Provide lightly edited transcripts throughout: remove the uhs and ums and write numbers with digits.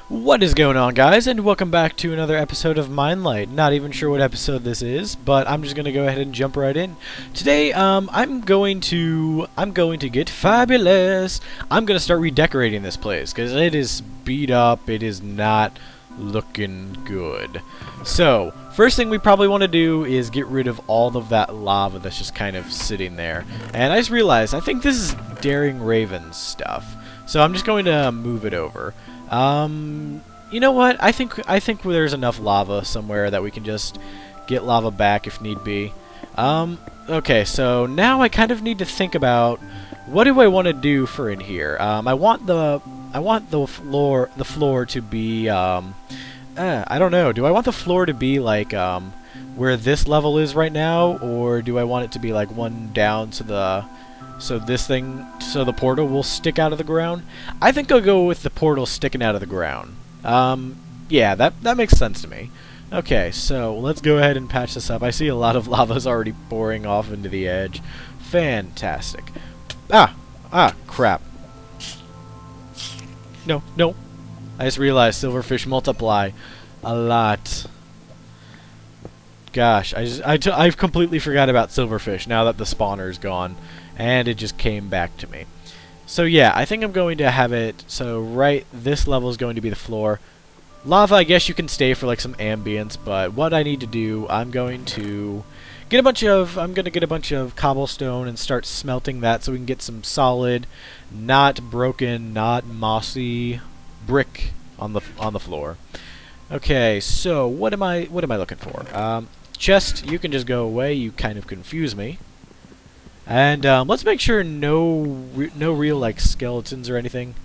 What is going on, guys, and welcome back to another episode of MineLight. Not even sure what episode this is, but I'm just gonna go ahead and jump right in. Today, I'm going to get fabulous. I'm gonna start redecorating this place because it is beat up. It is not looking good. So, first thing we probably want to do is get rid of all of that lava that's just kind of sitting there. And I just realized I think this is Daring Raven's stuff, so I'm just going to move it over. You know what? I think there's enough lava somewhere that we can just get lava back if need be. Okay, so now I kind of need to think about what do I want to do for in here. I want the floor to be I don't know. Do I want the floor to be like where this level is right now, or do I want it to be like one down to the so the portal will stick out of the ground? I think I'll go with the portal sticking out of the ground. Yeah, that makes sense to me. Okay, so let's go ahead and patch this up. I see a lot of lava's already pouring off into the edge. Fantastic. Crap. No. I just realized silverfish multiply a lot. Gosh, I've completely forgot about silverfish now that the spawner's gone, and it just came back to me. So yeah, I think I'm going to have it so this level is going to be the floor. Lava, I guess you can stay for like some ambience, but what I need to do, I'm going to get a bunch of cobblestone and start smelting that so we can get some solid, not broken, not mossy brick on the floor. Okay, so what am I looking for? Chest, you can just go away. You kind of confuse me. And let's make sure no real like skeletons or anything.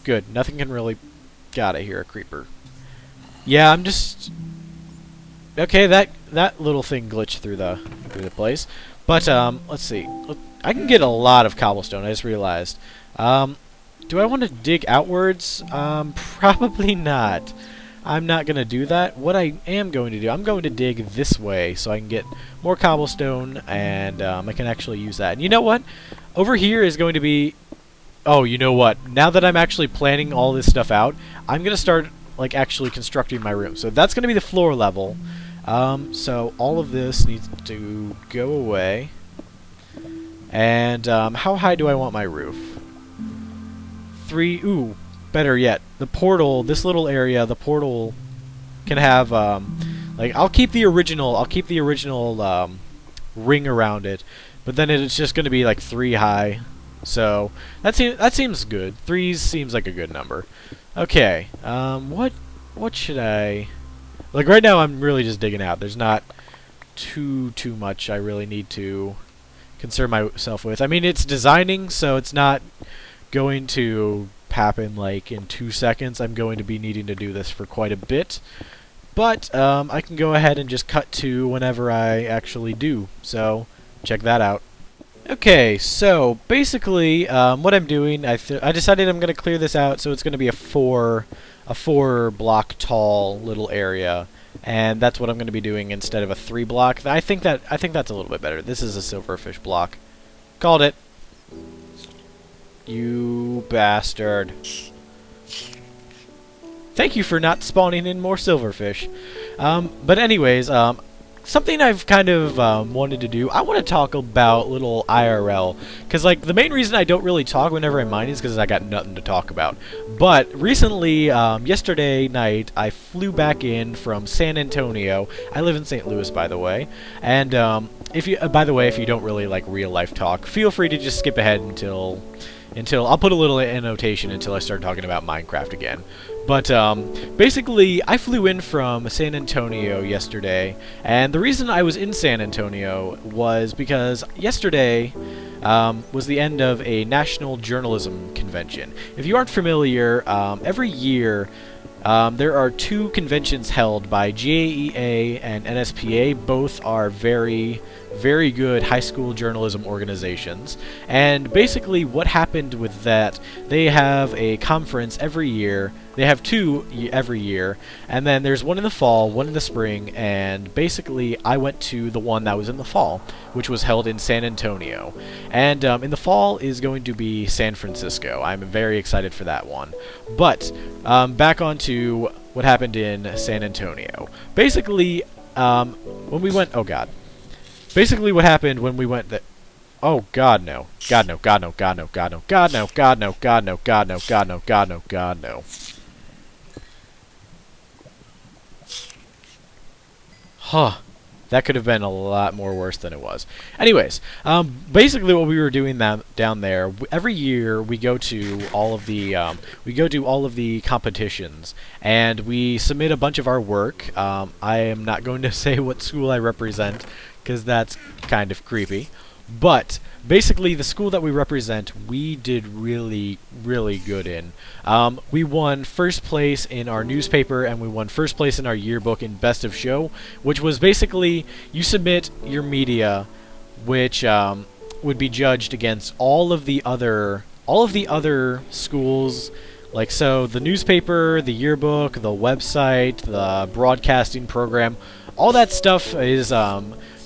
Good, nothing can really. God, I hear a creeper. Yeah, I'm just. Okay, that little thing glitched through the place. But let's see. I can get a lot of cobblestone. I just realized. Do I want to dig outwards? Probably not. I'm not going to do that. What I am going to do, I'm going to dig this way so I can get more cobblestone, and I can actually use that. And you know what? Over here is going to be... Oh, you know what? Now that I'm actually planning all this stuff out, I'm going to start like actually constructing my room. So that's going to be the floor level. So all of this needs to go away. And how high do I want my roof? 3... Ooh. Better yet, the portal, this little area, the portal can have, like, I'll keep the original ring around it, but then it's just going to be, like, 3 high, so that seems good. 3 seems like a good number. Okay, what should I, like, right now I'm really just digging out. There's not too much I really need to concern myself with. I mean, it's designing, so it's not going to happen like in 2 seconds. I'm going to be needing to do this for quite a bit, but I can go ahead and just cut to whenever I actually do, so check that out. Okay, so basically what I'm doing, I decided I'm going to clear this out, so it's going to be a four block tall little area, and that's what I'm going to be doing instead of a 3 block. I think that's a little bit better. This is a silverfish block. Called it. You bastard. Thank you for not spawning in more silverfish. But anyways, something I've kind of wanted to do, I want to talk about little IRL. Because, like, the main reason I don't really talk whenever I mine is because I got nothing to talk about. But recently, yesterday night, I flew back in from San Antonio. I live in St. Louis, by the way. And, by the way, if you don't really like real-life talk, feel free to just skip ahead until I'll put a little annotation until I start talking about Minecraft again. But basically, I flew in from San Antonio yesterday, and the reason I was in San Antonio was because yesterday was the end of a national journalism convention. If you aren't familiar, every year there are 2 conventions held by GAEA and NSPA. Both are very, very good high school journalism organizations. And basically what happened with that, they have a conference every year. They have two every year, and then there's one in the fall, one in the spring, and basically I went to the one that was in the fall, which was held in San Antonio. And in the fall is going to be San Francisco. I'm very excited for that one. But back on to what happened in San Antonio. Basically, when we went... Oh, God. Basically what happened when we went... Oh, God, no. God, no. God, no. God, no. God, no. God, no. God, no. God, no. God, no. God, no. God, no. God, no. Huh. That could have been a lot more worse than it was. Anyways, basically what we were doing down there, every year we go to all of the competitions, and we submit a bunch of our work. I am not going to say what school I represent, because that's kind of creepy. But basically, the school that we represent, we did really, really good in. We won first place in our newspaper, and we won first place in our yearbook in Best of Show, which was basically you submit your media, which would be judged against all of the other schools. Like, so the newspaper, the yearbook, the website, the broadcasting program, all that stuff is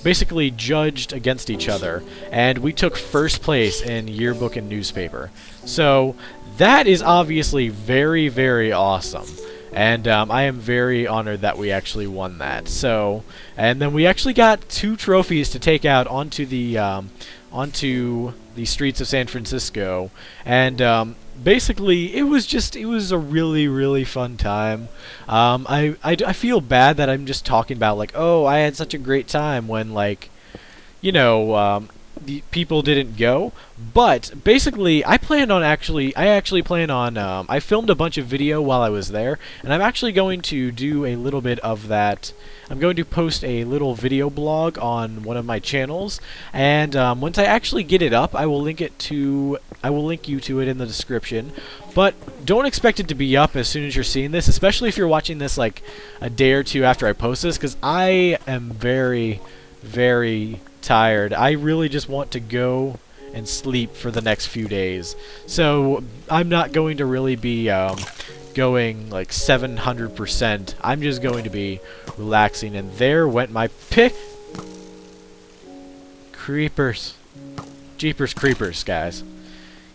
basically judged against each other, and we took first place in yearbook and newspaper. So that is obviously very, very awesome, and I am very honored that we actually won that. So, and then we actually got 2 trophies to take out onto the streets of San Francisco, and basically it was a really, really fun time. I feel bad that I'm just talking about, like, oh, I had such a great time, when, like, you know, the people didn't go. But basically I filmed a bunch of video while I was there, and I'm actually going to do a little bit of that. I'm going to post a little video blog on one of my channels, and once I actually get it up, I will link you to it in the description. But don't expect it to be up as soon as you're seeing this, especially if you're watching this like a day or two after I post this, because I am very, very tired. I really just want to go and sleep for the next few days. So I'm not going to really be going like 700%. I'm just going to be relaxing, and there went my pick. Creepers. Jeepers creepers, guys.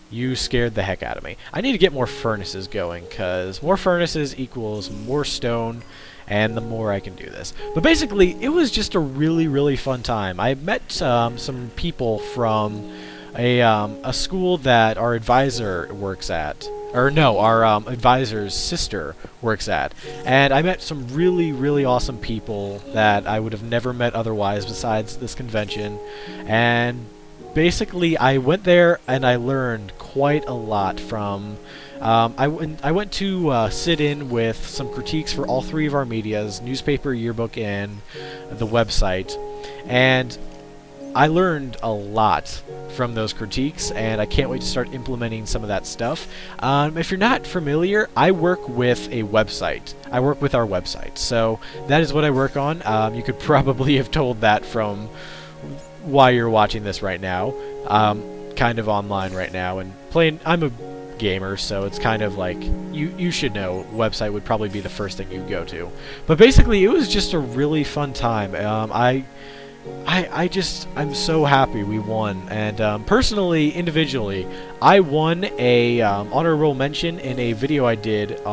You scared the heck out of me. I need to get more furnaces going, because more furnaces equals more stone, and the more I can do this. But basically, it was just a really, really fun time. I met some people from a school that our advisor works at. Or no, our advisor's sister works at. And I met some really, really awesome people that I would have never met otherwise besides this convention. And basically, I went there and I learned quite a lot from... I went to sit in with some critiques for all 3 of our medias, newspaper, yearbook, and the website. And I learned a lot from those critiques, and I can't wait to start implementing some of that stuff. If you're not familiar, I work with a website. I work with our website. So that is what I work on. You could probably have told that from why you're watching this right now. Kind of online right now and playing. I'm a gamer, so it's kind of like you should know website would probably be the first thing you'd go to. But basically, it was just a really fun time. I'm so happy we won, and personally, individually, I won a honorable mention in a video I did. It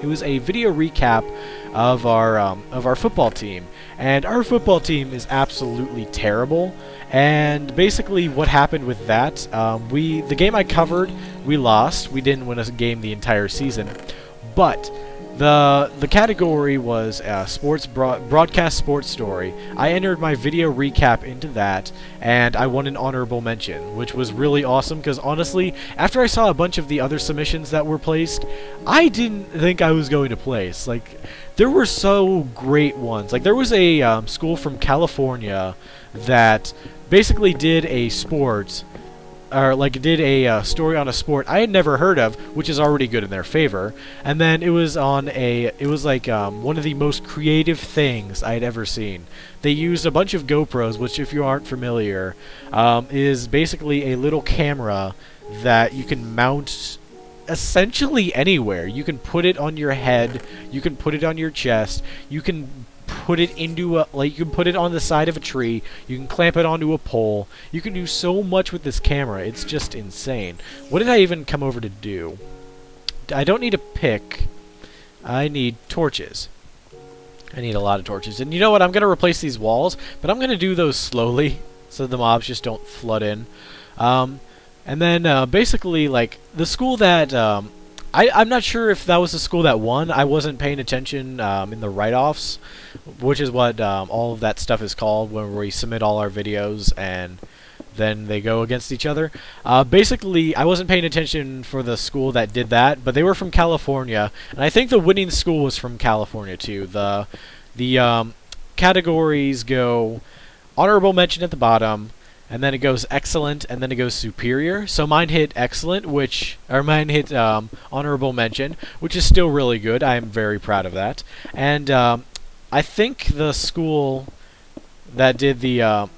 was a video recap of our football team, and our football team is absolutely terrible. And basically, what happened with that? The game I covered, we lost. We didn't win a game the entire season, but the category was broadcast sports story. I entered my video recap into that, and I won an honorable mention, which was really awesome, because honestly, after I saw a bunch of the other submissions that were placed, I didn't think I was going to place. Like, there were so great ones. Like, there was a school from California that basically did a sport or like did a story on a sport I had never heard of, which is already good in their favor. And then it was on it was like one of the most creative things I had ever seen. They used a bunch of GoPros, which if you aren't familiar, is basically a little camera that you can mount essentially anywhere. You can put it on your head, you can put it on your chest, you can put it into you can put it on the side of a tree, you can clamp it onto a pole. You can do so much with this camera. It's just insane. What did I even come over to do? I don't need a pick. I need torches. I need a lot of torches. And you know what? I'm going to replace these walls, but I'm going to do those slowly so the mobs just don't flood in. And then basically, like, the school that I'm not sure if that was the school that won. I wasn't paying attention in the write-offs, which is what all of that stuff is called when we submit all our videos and then they go against each other. Basically, I wasn't paying attention for the school that did that, but they were from California, and I think the winning school was from California too. The categories go honorable mention at the bottom, and then it goes excellent, and then it goes superior. So mine hit excellent, mine hit honorable mention, which is still really good. I am very proud of that. And I think the school that did the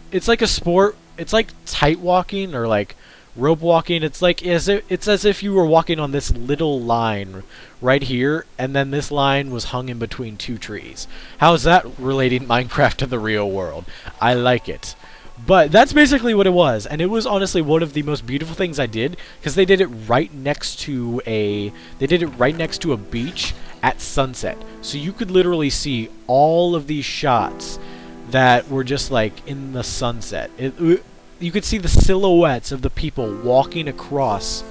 it's like a sport. It's like tight walking or like rope walking. It's like it's as if you were walking on this little line right here, and then this line was hung in between two trees. How is that relating Minecraft to the real world? I like it. But that's basically what it was, and it was honestly one of the most beautiful things I did, because they did it right next to a beach at sunset. So you could literally see all of these shots that were just like in the sunset. You could see the silhouettes of the people walking across.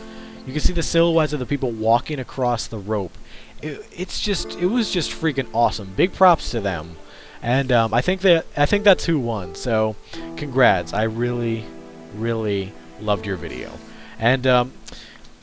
You could see the silhouettes of the people walking across the rope. It was just freaking awesome. Big props to them. And I think that's who won. So, congrats! I really, really loved your video. And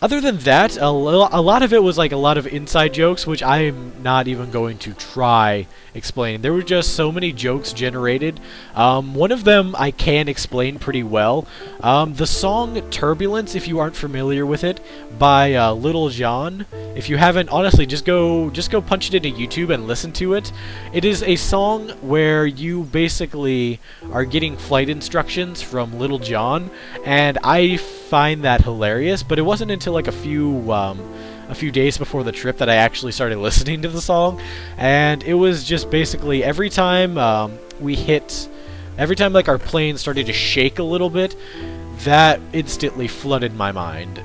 other than that, a lot of it was like a lot of inside jokes, which I am not even going to try explaining. There were just so many jokes generated. One of them I can explain pretty well. The song Turbulence, if you aren't familiar with it, by Little Jond. If you haven't, honestly, just go punch it into YouTube and listen to it. It is a song where you basically are getting flight instructions from Little Jond, and I find that hilarious. But it wasn't until like a few days before the trip that I actually started listening to the song, and it was just basically every time like our plane started to shake a little bit, that instantly flooded my mind.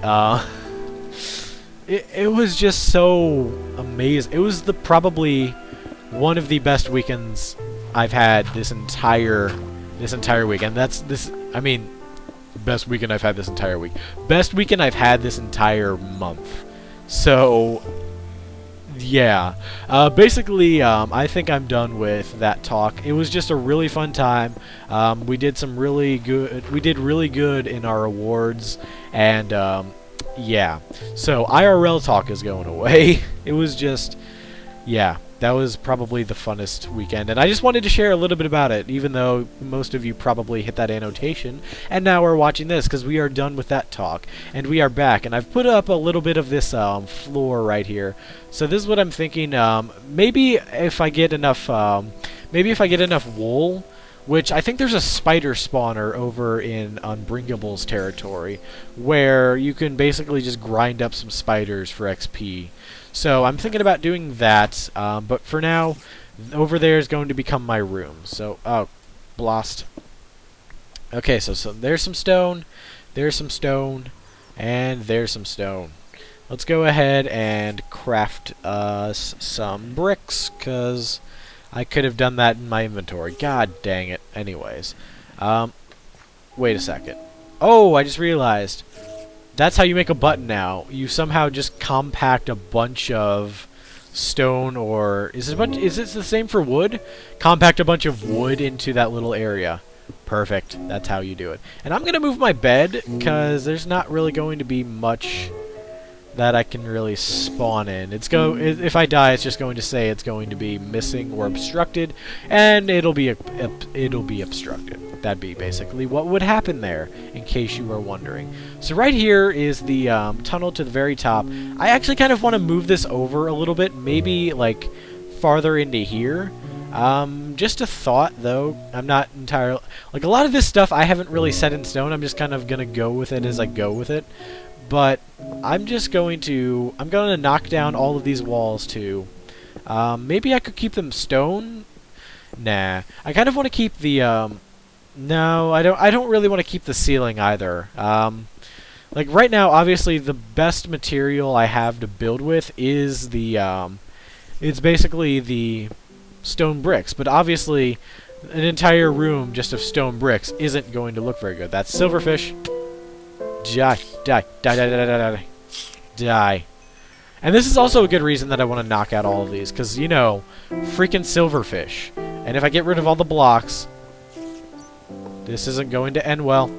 It was just so amazing. It was probably one of the best weekends I've had this entire week, and best weekend I've had this entire week. Best weekend I've had this entire month. So, yeah. Basically, I think I'm done with that talk. It was just a really fun time. We did really good in our awards, and yeah. So IRL talk is going away. It was just, yeah. That was probably the funnest weekend, and I just wanted to share a little bit about it, even though most of you probably hit that annotation, and now we're watching this, because we are done with that talk, and we are back, and I've put up a little bit of this floor right here. So this is what I'm thinking. Maybe if I get enough wool, which I think there's a spider spawner over in Unbringable's territory, where you can basically just grind up some spiders for XP. So I'm thinking about doing that, but for now, over there is going to become my room. So, oh, blast. Okay, so there's some stone, and there's some stone. Let's go ahead and craft us some bricks, because I could have done that in my inventory. God dang it. Anyways, wait a second. Oh, I just realized. That's how you make a button now. You somehow just compact a bunch of stone, or is it the same for wood? Compact a bunch of wood into that little area. Perfect. That's how you do it. And I'm gonna move my bed, because there's not really going to be much that I can really spawn in. If I die, it's just going to say it's going to be missing or obstructed, and it'll be obstructed. That'd be basically what would happen there, in case you were wondering. So right here is the tunnel to the very top. I actually kind of want to move this over a little bit, maybe like farther into here. Just a thought, though. I'm not entirely... Like, a lot of this stuff I haven't really set in stone. I'm just kind of going to go with it as I go with it. But I'm just going to... I'm going to knock down all of these walls, too. Maybe I could keep them stone? Nah. I kind of want to keep the... No, I don't really want to keep the ceiling, either. Like, right now, obviously, the best material I have to build with is the... It's basically the... stone bricks, but obviously an entire room just of stone bricks isn't going to look very good. That's silverfish. Die, die, die, die, die, die, die, die. And this is also a good reason that I want to knock out all of these, because, you know, freaking silverfish. And if I get rid of all the blocks, this isn't going to end well.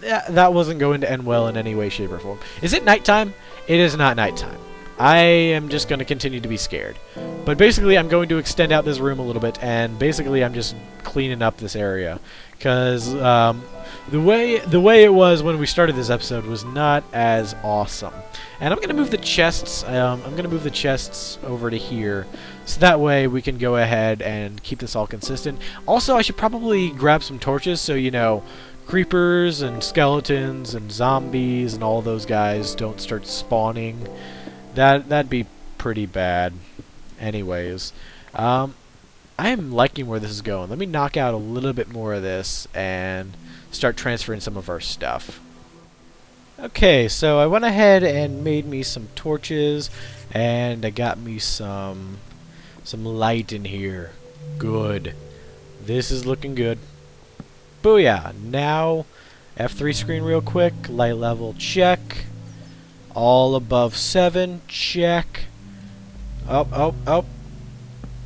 That wasn't going to end well in any way, shape, or form. Is it nighttime? It is not nighttime. I am just going to continue to be scared. But basically, I'm going to extend out this room a little bit, and basically I'm just cleaning up this area. Because the way it was when we started this episode was not as awesome. And I'm going to move the chests, over to here, so that way we can go ahead and keep this all consistent. Also, I should probably grab some torches so, you know, creepers and skeletons and zombies and all those guys don't start spawning. That'd be pretty bad. Anyways, I am liking where this is going. Let me knock out a little bit more of this and start transferring some of our stuff. Okay, so I went ahead and made me some torches, and I got me some light in here. Good. This is looking good. Booyah! Now, F3 screen real quick. Light level check. All above 7, check. Oh.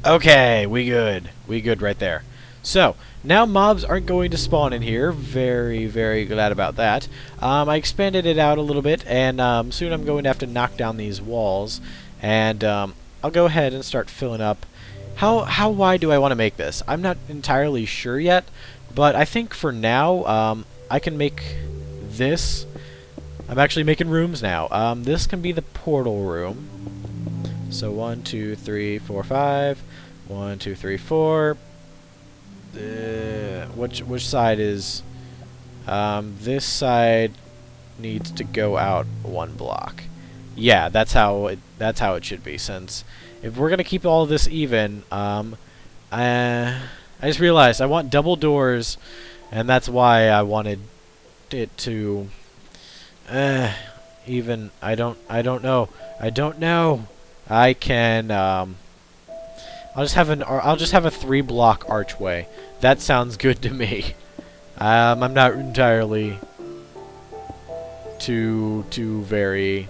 Okay, we good. We good right there. So, now mobs aren't going to spawn in here. Very, very glad about that. I expanded it out a little bit, and soon I'm going to have to knock down these walls. And I'll go ahead and start filling up. How wide do I want to make this? I'm not entirely sure yet, but I think for now, I can make this... I'm actually making rooms now. This can be the portal room. So 1, 2, 3, 4, 5. 1, 2, 3, 4. Which side is? This side needs to go out 1 block. Yeah, that's how it should be. Since if we're gonna keep all of this even, I just realized I want double doors, and that's why I wanted it to. Even I don't know. I can I'll just have a 3-block archway. That sounds good to me. I'm not entirely too very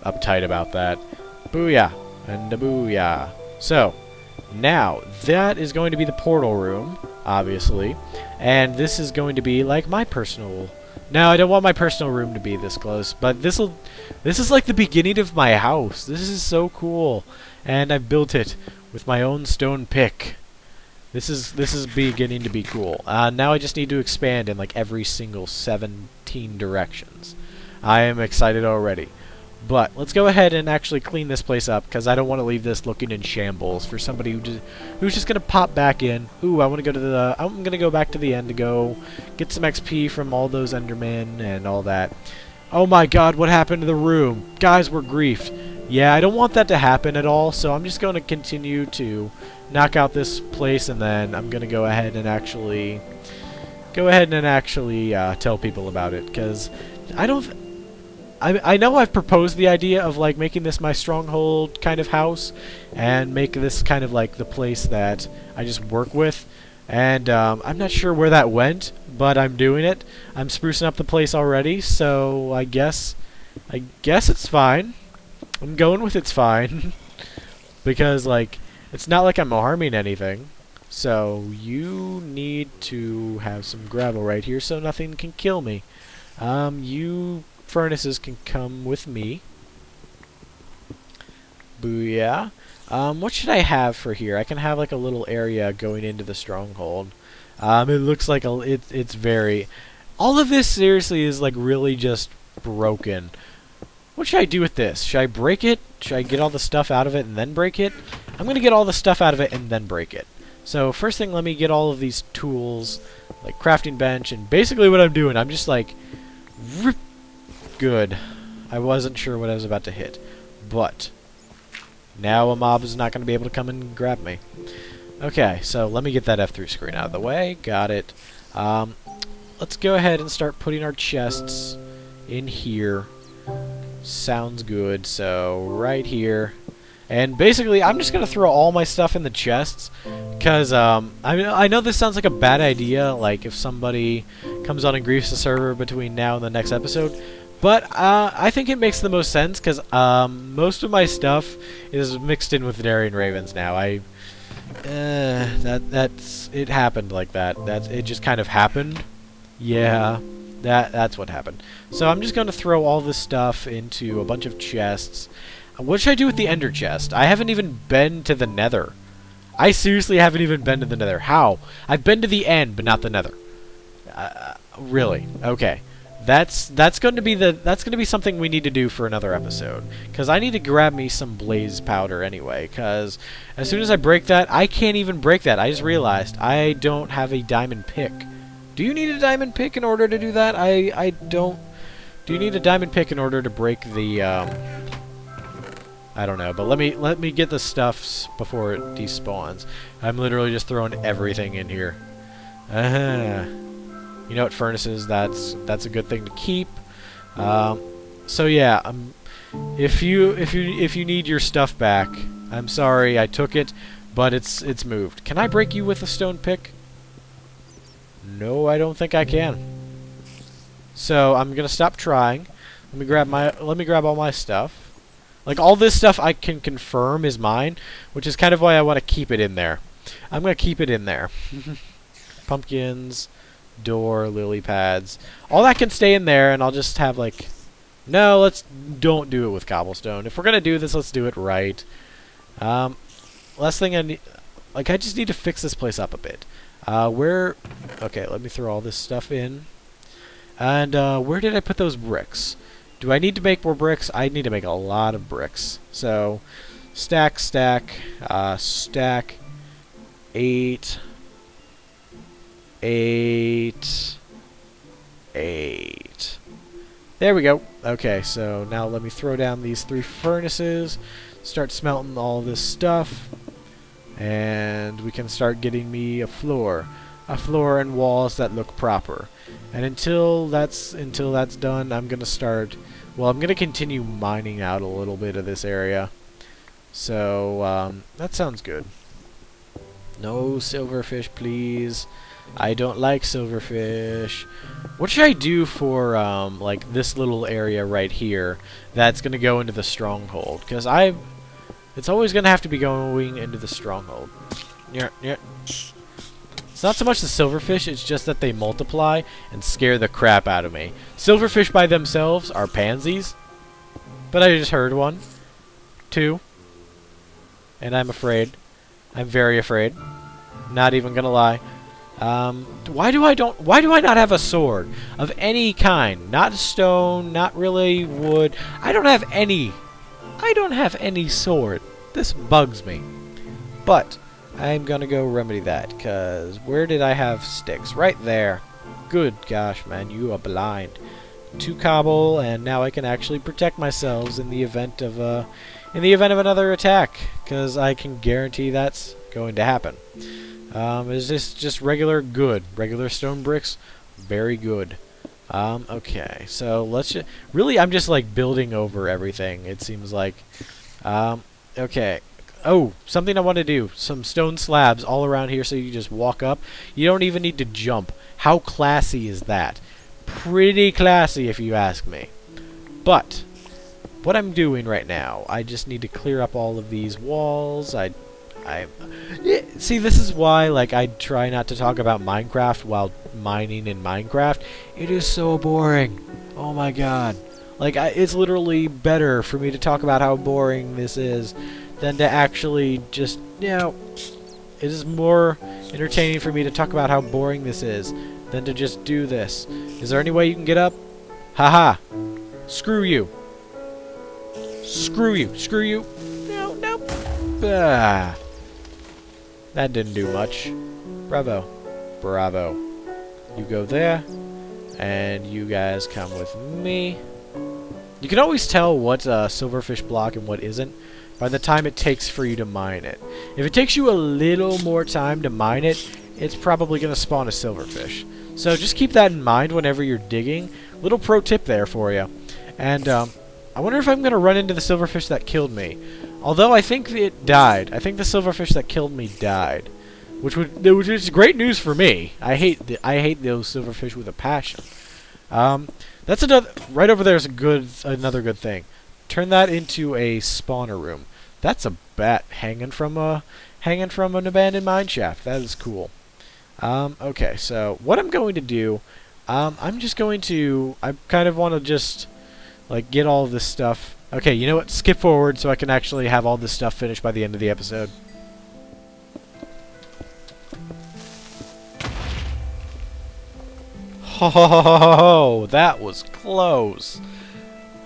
uptight about that. Booyah and a booyah. So now that is going to be the portal room, obviously, and this is going to be like my personal. No, I don't want my personal room to be this close, but this is like the beginning of my house. This is so cool, and I built it with my own stone pick. This is beginning to be cool. Now I just need to expand in like every single 17 directions. I am excited already. But let's go ahead and actually clean this place up, because I don't want to leave this looking in shambles for somebody who's just gonna pop back in. Ooh, I'm gonna go back to the end to go get some XP from all those Endermen and all that. Oh my God, what happened to the room? Guys, we're griefed. Yeah, I don't want that to happen at all, so I'm just gonna continue to knock out this place, and then I'm gonna go ahead and actually tell people about it, because I know I've proposed the idea of like making this my stronghold kind of house, and make this kind of like the place that I just work with, and I'm not sure where that went, but I'm doing it. I'm sprucing up the place already, so I guess it's fine. I'm going with it's fine because like it's not like I'm harming anything. So you need to have some gravel right here so nothing can kill me. You furnaces can come with me. Booyah. What should I have for here? I can have like a little area going into the stronghold. It looks like it's very... All of this seriously is like really just broken. What should I do with this? Should I break it? Should I get all the stuff out of it and then break it? I'm going to get all the stuff out of it and then break it. So first thing, let me get all of these tools, like crafting bench, and basically what I'm doing, I'm just like... Good. I wasn't sure what I was about to hit. But... now a mob is not going to be able to come and grab me. Okay, so let me get that F3 screen out of the way. Got it. Let's go ahead and start putting our chests in here. Sounds good. So, right here. And basically, I'm just going to throw all my stuff in the chests. Because, I know this sounds like a bad idea. Like, if somebody comes on and griefs the server between now and the next episode. But I think it makes the most sense because most of my stuff is mixed in with Darien Ravens now. That's it happened like that. It just kind of happened. Yeah, that's what happened. So I'm just going to throw all this stuff into a bunch of chests. What should I do with the Ender chest? I haven't even been to the Nether. I seriously haven't even been to the Nether. How? I've been to the end, but not the Nether. Really? Okay. That's going to be something we need to do for another episode, because I need to grab me some blaze powder anyway, because as soon as I break that, I can't even break that. I just realized I don't have a diamond pick. Do you need a diamond pick in order to do that? I don't. Do you need a diamond pick in order to break the I don't know, but let me get the stuffs before it despawns. I'm literally just throwing everything in here. You know what, furnaces, that's a good thing to keep. So yeah, if you need your stuff back, I'm sorry I took it, but it's moved. Can I break you with a stone pick? No, I don't think I can. So I'm gonna stop trying. Let me grab all my stuff. Like all this stuff I can confirm is mine, which is kind of why I want to keep it in there. I'm gonna keep it in there. Pumpkins. Door, lily pads, all that can stay in there, and I'll just have like, no, don't do it with cobblestone. If we're gonna do this, let's do it right. Last thing I need, like, I just need to fix this place up a bit. Okay, let me throw all this stuff in. And where did I put those bricks? Do I need to make more bricks? I need to make a lot of bricks. So stack, 8. 8. There we go. Okay, so now let me throw down these 3 furnaces, start smelting all this stuff, and we can start getting me a floor and walls that look proper. And until that's done, I'm gonna continue mining out a little bit of this area. So that sounds good. No silverfish, please. I don't like silverfish. What should I do for like this little area right here that's gonna go into the stronghold? Because it's always gonna have to be going into the stronghold. Yeah. It's not so much the silverfish, it's just that they multiply and scare the crap out of me. Silverfish by themselves are pansies, but I just heard one, 2, and I'm afraid. I'm very afraid. Not even gonna lie. Why do I not have a sword of any kind? Not stone, not really wood. I don't have any sword. This bugs me. But I'm gonna go remedy that, cause where did I have sticks? Right there. Good gosh, man, you are blind. 2 cobble, and now I can actually protect myself in the event of another attack, cause I can guarantee that's going to happen. Is this just regular stone bricks? Very good. Okay, so let's just... Really, I'm just, like, building over everything, it seems like. Okay. Oh, something I want to do. Some stone slabs all around here so you just walk up. You don't even need to jump. How classy is that? Pretty classy, if you ask me. But, what I'm doing right now, I just need to clear up all of these walls. See, this is why, like, I try not to talk about Minecraft while mining in Minecraft. It is so boring. Oh my god. Like, it's literally better for me to talk about how boring this is than to actually just, you know, it is more entertaining for me to talk about how boring this is than to just do this. Is there any way you can get up? Haha. Screw you. Screw you. Screw you. No, no. Ah. That didn't do much. Bravo. Bravo. You go there, and you guys come with me. You can always tell what's a silverfish block and what isn't by the time it takes for you to mine it. If it takes you a little more time to mine it, it's probably going to spawn a silverfish. So just keep that in mind whenever you're digging. Little pro tip there for you. And I wonder if I'm going to run into the silverfish that killed me. Although I think it died. I think the silverfish that killed me died. Which is great news for me. I hate those silverfish with a passion. That's another right over there is another good thing. Turn that into a spawner room. That's a bat hanging from an abandoned mine shaft. That is cool. Okay, so what I'm going to do, I kind of want to just like get all of this stuff. Okay, you know what? Skip forward so I can actually have all this stuff finished by the end of the episode. Oh, that was close.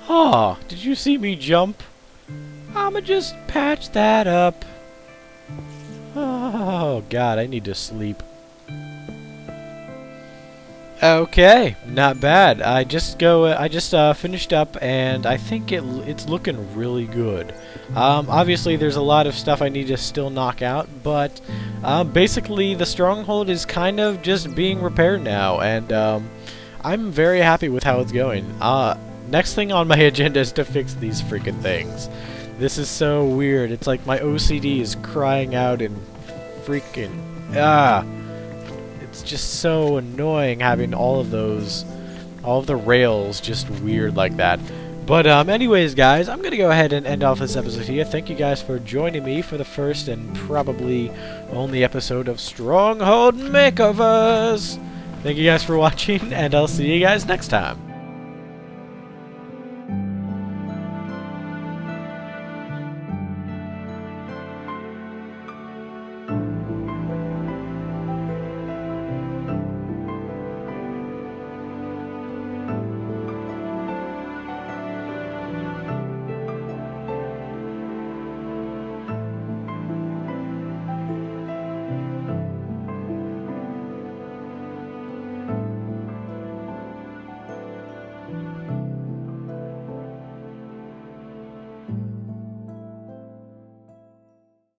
Oh, did you see me jump? I'ma just patch that up. Oh, God, I need to sleep. Okay, not bad. I just finished up, and I think it's looking really good. Obviously, there's a lot of stuff I need to still knock out, but basically, the Stronghold is kind of just being repaired now, and I'm very happy with how it's going. Next thing on my agenda is to fix these freaking things. This is so weird. It's like my OCD is crying out in freaking It's just so annoying having all of the rails just weird like that. But anyways, guys, I'm going to go ahead and end off this episode here. Thank you guys for joining me for the first and probably only episode of Stronghold Makeovers. Thank you guys for watching, and I'll see you guys next time.